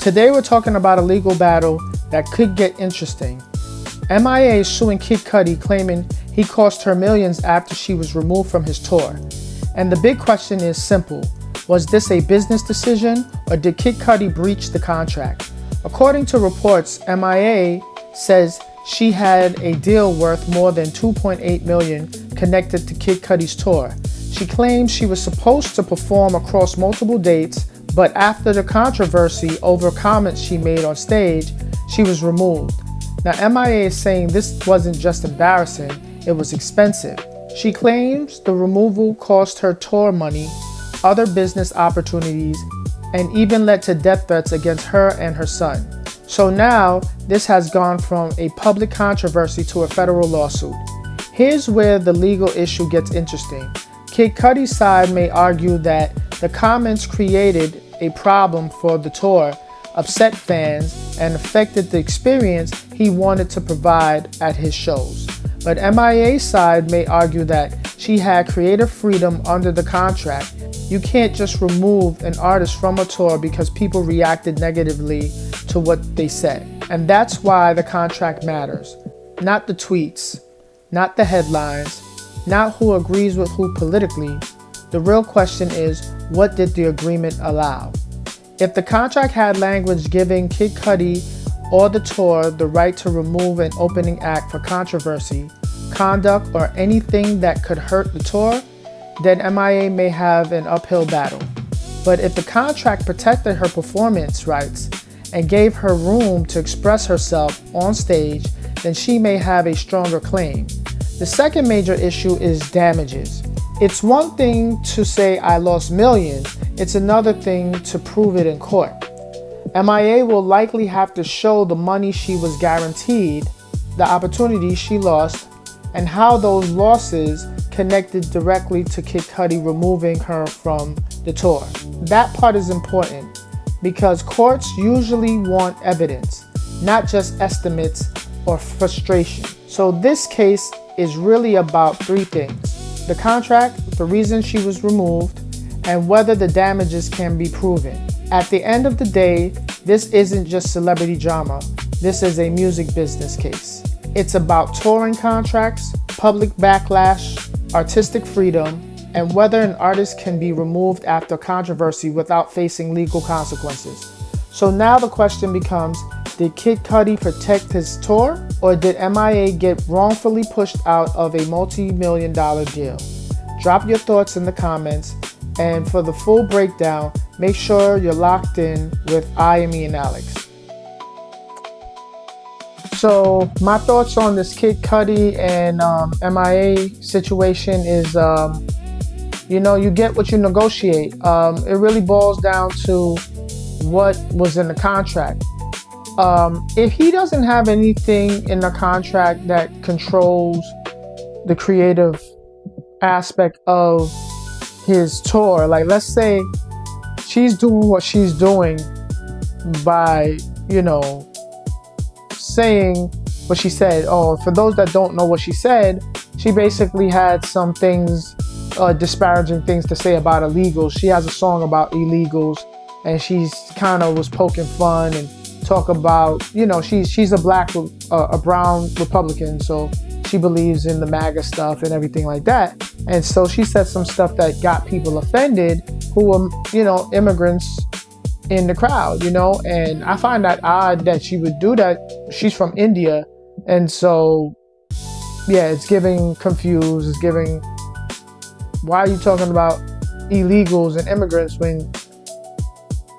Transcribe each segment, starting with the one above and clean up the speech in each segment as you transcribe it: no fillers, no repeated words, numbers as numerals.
Today we're talking about a legal battle that could get interesting. M.I.A. is suing Kid Cudi, claiming he cost her millions after she was removed from his tour. And the big question is simple. Was this a business decision, or did Kid Cudi breach the contract? According to reports, M.I.A. says she had a deal worth more than $2.8 million connected to Kid Cudi's tour. She claims she was supposed to perform across multiple dates, but after the controversy over comments she made on stage, she was removed. Now, M.I.A. is saying this wasn't just embarrassing, it was expensive. She claims the removal cost her tour money, other business opportunities, and even led to death threats against her and her son. So now, this has gone from a public controversy to a federal lawsuit. Here's where the legal issue gets interesting. Kid Cudi's side may argue that the comments created a problem for the tour, upset fans, and affected the experience he wanted to provide at his shows. But M.I.A.'s side may argue that she had creative freedom under the contract. You can't just remove an artist from a tour because people reacted negatively to what they said. And that's why the contract matters. Not the tweets, not the headlines, not who agrees with who politically. The real question is, what did the agreement allow? If the contract had language giving Kid Cudi or the tour the right to remove an opening act for controversy, conduct, or anything that could hurt the tour, then M.I.A. may have an uphill battle. But if the contract protected her performance rights and gave her room to express herself on stage, then she may have a stronger claim. The second major issue is damages. It's one thing to say I lost millions, it's another thing to prove it in court. M.I.A. will likely have to show the money she was guaranteed, the opportunities she lost, and how those losses connected directly to Kid Cudi removing her from the tour. That part is important because courts usually want evidence, not just estimates or frustration. So this case is really about three things: the contract, the reason she was removed, and whether the damages can be proven. At the end of the day, this isn't just celebrity drama. This is a music business case. It's about touring contracts, public backlash, artistic freedom, and whether an artist can be removed after controversy without facing legal consequences. So now the question becomes, did Kid Cudi protect his tour, or did M.I.A. get wrongfully pushed out of a multi-million-dollar deal? Drop your thoughts in the comments, and for the full breakdown, make sure you're locked in with M.I.A. and Alex. So my thoughts on this Kid Cudi and M.I.A. situation is, you get what you negotiate. It really boils down to what was in the contract. If he doesn't have anything in the contract that controls the creative aspect of his tour, like let's say she's doing what she's doing by, saying what she said. Oh, for those that don't know what she said, she basically had some things, disparaging things to say about illegals. She has a song about illegals, and she's kind of was poking fun and talk about, she's a brown Republican, so she believes in the MAGA stuff and everything like that. And so she said some stuff that got people offended who were, immigrants in the crowd, and I find that odd that she would do that. She's from India, and so, yeah, it's giving confused, it's giving, why are you talking about illegals and immigrants when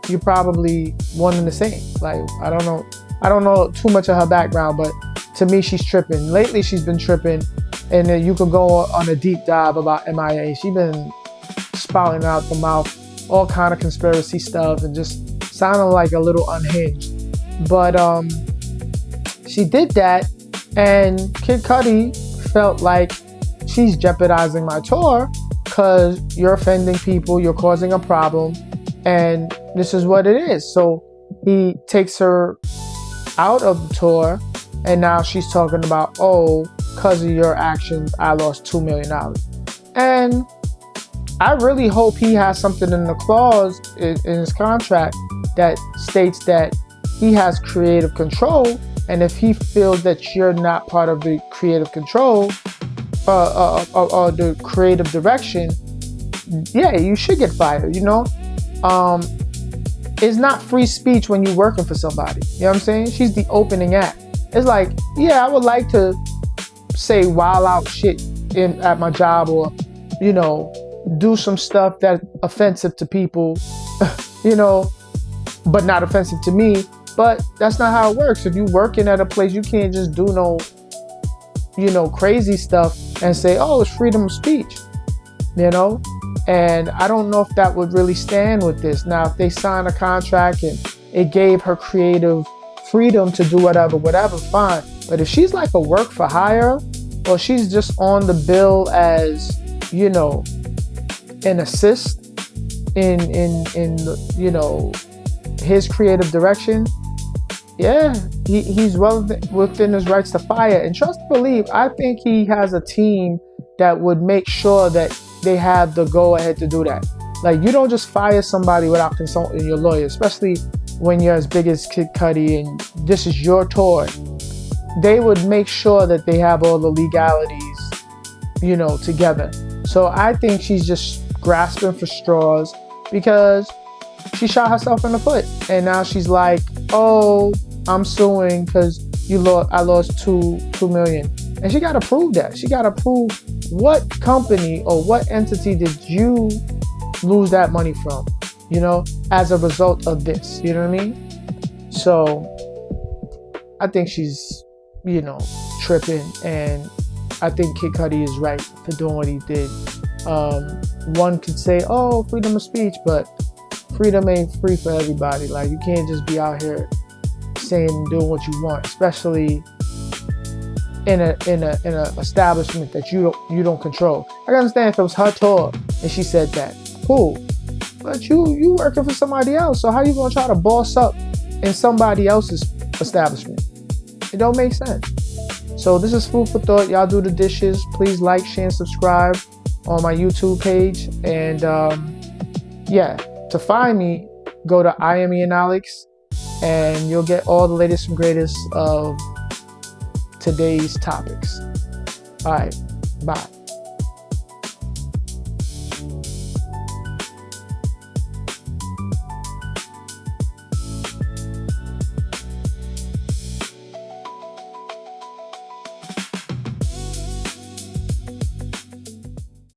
you're probably one and the same? Like, I don't know too much of her background, but to me, she's tripping. Lately, she's been tripping, and then you could go on a deep dive about M.I.A. She's been spouting out the mouth all kind of conspiracy stuff and just sounding like a little unhinged. But she did that, and Kid Cudi felt like she's jeopardizing my tour because you're offending people, you're causing a problem, and this is what it is. So he takes her out of the tour, and now she's talking about, oh, because of your actions, I lost $2 million. And I really hope he has something in the clause in his contract that states that he has creative control, and if he feels that you're not part of the creative control or the creative direction, yeah, you should get fired. It's not free speech when you're working for somebody. You know what I'm saying? She's the opening act. It's like, yeah, I would like to say wild out shit at my job, or do some stuff that's offensive to people, but not offensive to me. But that's not how it works. If you're working at a place, you can't just do no crazy stuff and say, oh, it's freedom of speech. And I don't know if that would really stand with this. Now, if they sign a contract and it gave her creative freedom to do whatever, fine. But if she's like a work for hire, or she's just on the bill as, an assist in his creative direction, yeah, he's well within his rights to fire. And trust and believe, I think he has a team that would make sure that they have the go-ahead to do that. Like, you don't just fire somebody without consulting your lawyer, especially when you're as big as Kid Cudi and this is your tour. They would make sure that they have all the legalities, together. So I think she's just grasping for straws because she shot herself in the foot. And now she's like, oh, I'm suing because I lost $2 million. And she got to prove that. She got to prove what company or what entity did you lose that money from, as a result of this. You know what I mean? So I think she's, tripping. And I think Kid Cudi is right for doing what he did. One could say, oh, freedom of speech, but freedom ain't free for everybody. Like, you can't just be out here saying and doing what you want, especially in a establishment that you don't control. I can understand if it was her tour and she said that, cool. But you working for somebody else, so how you gonna try to boss up in somebody else's establishment? It don't make sense. So this is food for thought. Y'all do the dishes. Please like, share, and subscribe on my YouTube page. And to find me, go to M.I.A, and you'll get all the latest and greatest of today's topics. All right, bye.